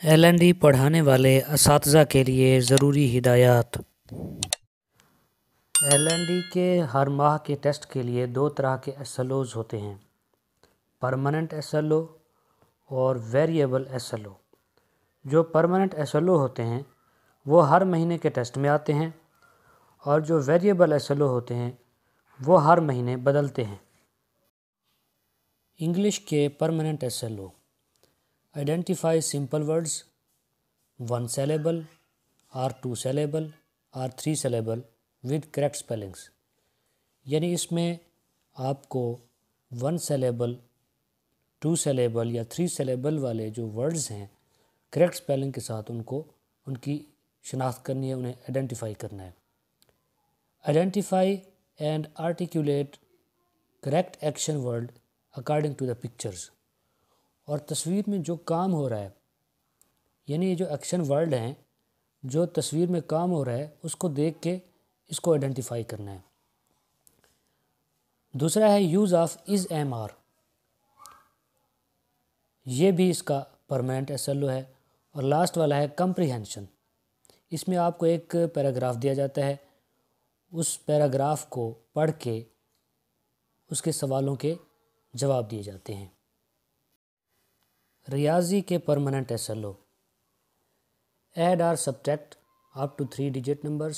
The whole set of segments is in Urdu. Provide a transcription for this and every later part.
LND پڑھانے والے اساتذہ کے لیے ضروری ہدایات۔ LND کے ہر ماہ کے ٹیسٹ کے لیے دو طرح کے SLOs ہوتے ہیں، پرماننٹ SLO اور ویریبل SLO۔ جو پرماننٹ SLO ہوتے ہیں وہ ہر مہینے کے ٹیسٹ میں آتے ہیں، اور جو ویریبل SLO ہوتے ہیں وہ ہر مہینے بدلتے ہیں۔ انگلش کے permanent SLO: identify simple words 1 syllable اور 2 syllable اور 3 syllable with correct spellings، یعنی اس میں آپ کو 1 syllable 2 syllable یا 3 syllable والے جو ورڈز ہیں کریکٹ سپیلنگ کے ساتھ ان کی شناخت کرنی ہے، انہیں آئیڈینٹیفائی کرنا ہے۔ Identify and articulate correct action word according to the pictures, اور تصویر میں جو کام ہو رہا ہے، یعنی یہ جو ایکشن ورڈ ہیں جو تصویر میں کام ہو رہا ہے اس کو دیکھ کے اس کو آئیڈینٹیفائی کرنا ہے۔ دوسرا ہے use of is am are, یہ بھی اس کا پرماننٹ SLO ہے۔ اور لاسٹ والا ہے کمپریہنشن، اس میں آپ کو ایک پیراگراف دیا جاتا ہے، اس پیراگراف کو پڑھ کے اس کے سوالوں کے جواب دیے جاتے ہیں۔ ریاضی کے پرماننٹ SLO: ایڈ اور subtract up to 3 digit numbers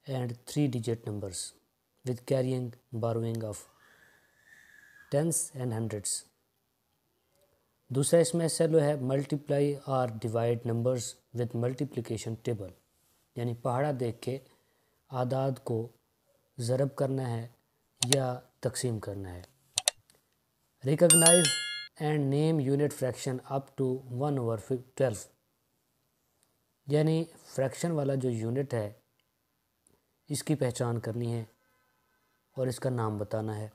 and 3 digit numbers with carrying borrowing of tens and hundreds۔ دوسرا اس میں SLO ہے ملٹیپلائی اور divide numbers with multiplication table، یعنی پہاڑا دیکھ کے اعداد کو ضرب کرنا ہے یا تقسیم کرنا ہے۔ Recognise and name unit fraction up to 1/12، یعنی فریکشن والا جو یونٹ ہے اس کی پہچان کرنی ہے اور اس کا نام بتانا ہے۔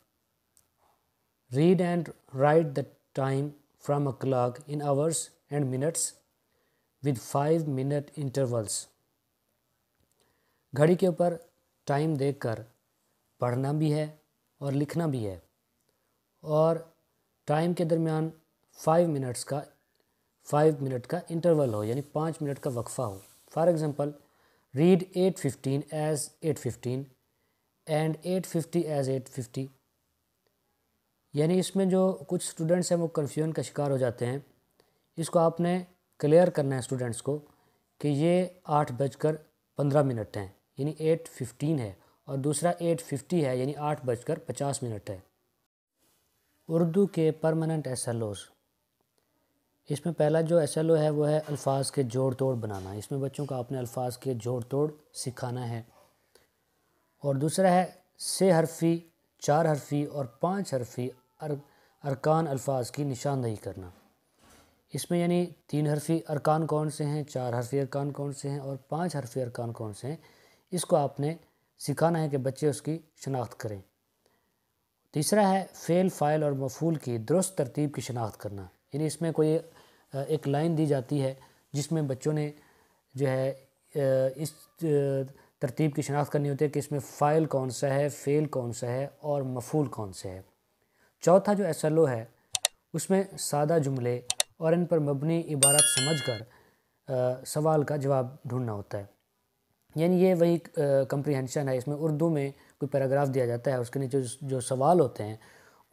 Read and write the time from a clock in hours and minutes with 5 minute intervals، گھڑی کے اوپر ٹائم دیکھ کر پڑھنا بھی ہے اور لکھنا بھی ہے، اور ٹائم کے درمیان 5 منٹ کا انٹرول ہو، یعنی 5 منٹ کا وقفہ ہو۔ For example read 8:15 as 8:15 and 8:50 as 8:50، یعنی اس میں جو کچھ اسٹوڈنٹس ہیں وہ کنفیوژن کا شکار ہو جاتے ہیں، اس کو آپ نے کلیئر کرنا ہے اسٹوڈنٹس کو کہ یہ 8:15 ہیں، یعنی 8:15 ہے، اور دوسرا 8:50 ہے، یعنی 8:50 ہے۔ اردو کے پرماننٹ SLOs: اس میں پہلا جو SLO ہے وہ ہے الفاظ کے جوڑ توڑ بنانا، اس میں بچوں کو آپ نے الفاظ کے جوڑ توڑ سکھانا ہے۔ اور دوسرا ہے 3 حرفی 4 حرفی اور 5 حرفی ارکان الفاظ کی نشاندہی کرنا، اس میں یعنی 3 حرفی ارکان کون سے ہیں، 4 حرفی ارکان کون سے ہیں اور 5 حرفی ارکان کون سے ہیں، اس کو آپ نے سکھانا ہے کہ بچے اس کی شناخت کریں۔ تیسرا ہے فعل فاعل اور مفعول کی درست ترتیب کی شناخت کرنا، یعنی اس میں کوئی ایک لائن دی جاتی ہے جس میں بچوں نے جو ہے اس ترتیب کی شناخت کرنی ہوتی ہے کہ اس میں فاعل کون سا ہے، فعل کون سا ہے اور مفعول کون سا ہے۔ چوتھا جو SLO ہے اس میں سادہ جملے اور ان پر مبنی عبارت سمجھ کر سوال کا جواب ڈھونڈنا ہوتا ہے، یعنی یہ وہی کمپریہنشن ہے۔ اس میں اردو میں کوئی پیراگراف دیا جاتا ہے، اس کے نیچے جو سوال ہوتے ہیں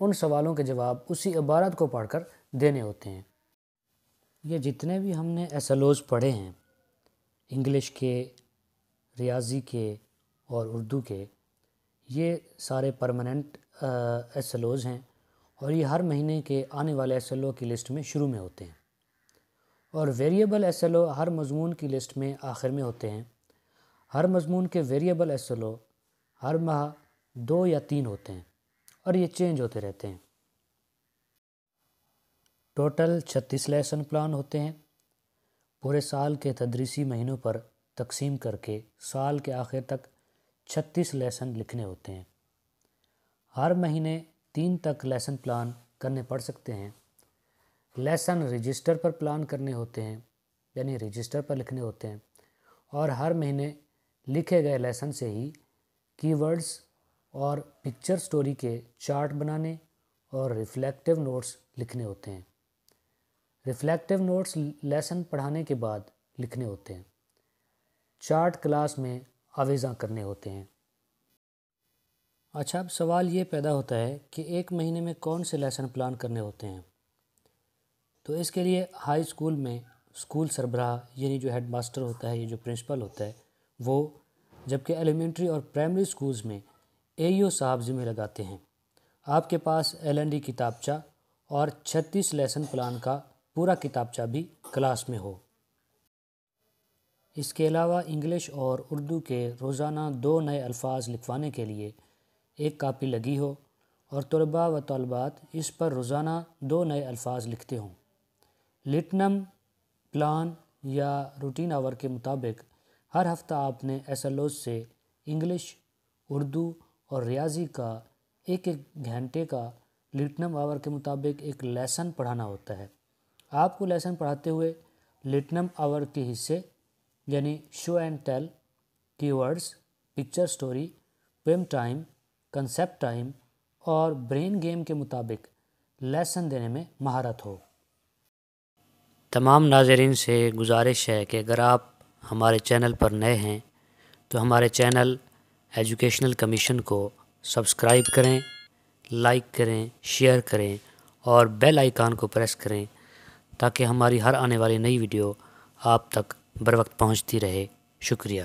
ان سوالوں کے جواب اسی عبارت کو پڑھ کر دینے ہوتے ہیں۔ یہ جتنے بھی ہم نے SLOs پڑھے ہیں انگلش کے، ریاضی کے اور اردو کے، یہ سارے پرماننٹ SLOs ہیں، اور یہ ہر مہینے کے آنے والے SLO کی لسٹ میں شروع میں ہوتے ہیں، اور ویریبل SLO ہر مضمون کی لسٹ میں آخر میں ہوتے ہیں۔ ہر مضمون کے ویریبل SLO ہر ماہ 2 یا 3 ہوتے ہیں، اور یہ چینج ہوتے رہتے ہیں۔ ٹوٹل 36 لیسن پلان ہوتے ہیں، پورے سال کے تدریسی مہینوں پر تقسیم کر کے سال کے آخر تک 36 لیسن لکھنے ہوتے ہیں۔ ہر مہینے 3 تک لیسن پلان کرنے پڑ سکتے ہیں۔ لیسن رجسٹر پر پلان کرنے ہوتے ہیں، یعنی رجسٹر پر لکھنے ہوتے ہیں، اور ہر مہینے لکھے گئے لیسن سے ہی کی ورڈز اور پکچر سٹوری کے چارٹ بنانے اور ریفلیکٹیو نوٹس لکھنے ہوتے ہیں۔ ریفلیکٹیو نوٹس لیسن پڑھانے کے بعد لکھنے ہوتے ہیں۔ چارٹ کلاس میں آویزاں کرنے ہوتے ہیں۔ اچھا، اب سوال یہ پیدا ہوتا ہے کہ ایک مہینے میں کون سے لیسن پلان کرنے ہوتے ہیں؟ تو اس کے لیے ہائی اسکول میں اسکول سربراہ یعنی جو ہیڈ ماسٹر ہوتا ہے یا جو پرنسپل ہوتا ہے وہ، جبکہ ایلیمنٹری اور پرائمری اسکولز میں AEO صاحب ذمہ لگاتے ہیں۔ آپ کے پاس LND کتابچہ اور 36 لیسن پلان کا پورا کتابچہ بھی کلاس میں ہو۔ اس کے علاوہ انگلش اور اردو کے روزانہ 2 نئے الفاظ لکھوانے کے لیے ایک کاپی لگی ہو اور طلباء و طالبات اس پر روزانہ 2 نئے الفاظ لکھتے ہوں۔ لٹنم پلان یا روٹین آور کے مطابق ہر ہفتہ آپ نے SLOs سے انگلش، اردو اور ریاضی کا ایک گھنٹے کا لٹنم آور کے مطابق ایک لیسن پڑھانا ہوتا ہے۔ آپ کو لیسن پڑھاتے ہوئے لٹنم آور کے حصے یعنی شو اینڈ ٹیل، کی words, picture story, poem time, concept time اور برین گیم کے مطابق لیسن دینے میں مہارت ہو۔ تمام ناظرین سے گزارش ہے کہ اگر آپ ہمارے چینل پر نئے ہیں تو ہمارے چینل ایجوکیشنل کمیشن کو سبسکرائب کریں، لائک کریں، شیئر کریں اور بیل آئیکن کو پریس کریں تاکہ ہماری ہر آنے والی نئی ویڈیو آپ تک بر وقت پہنچتی رہے۔ شکریہ۔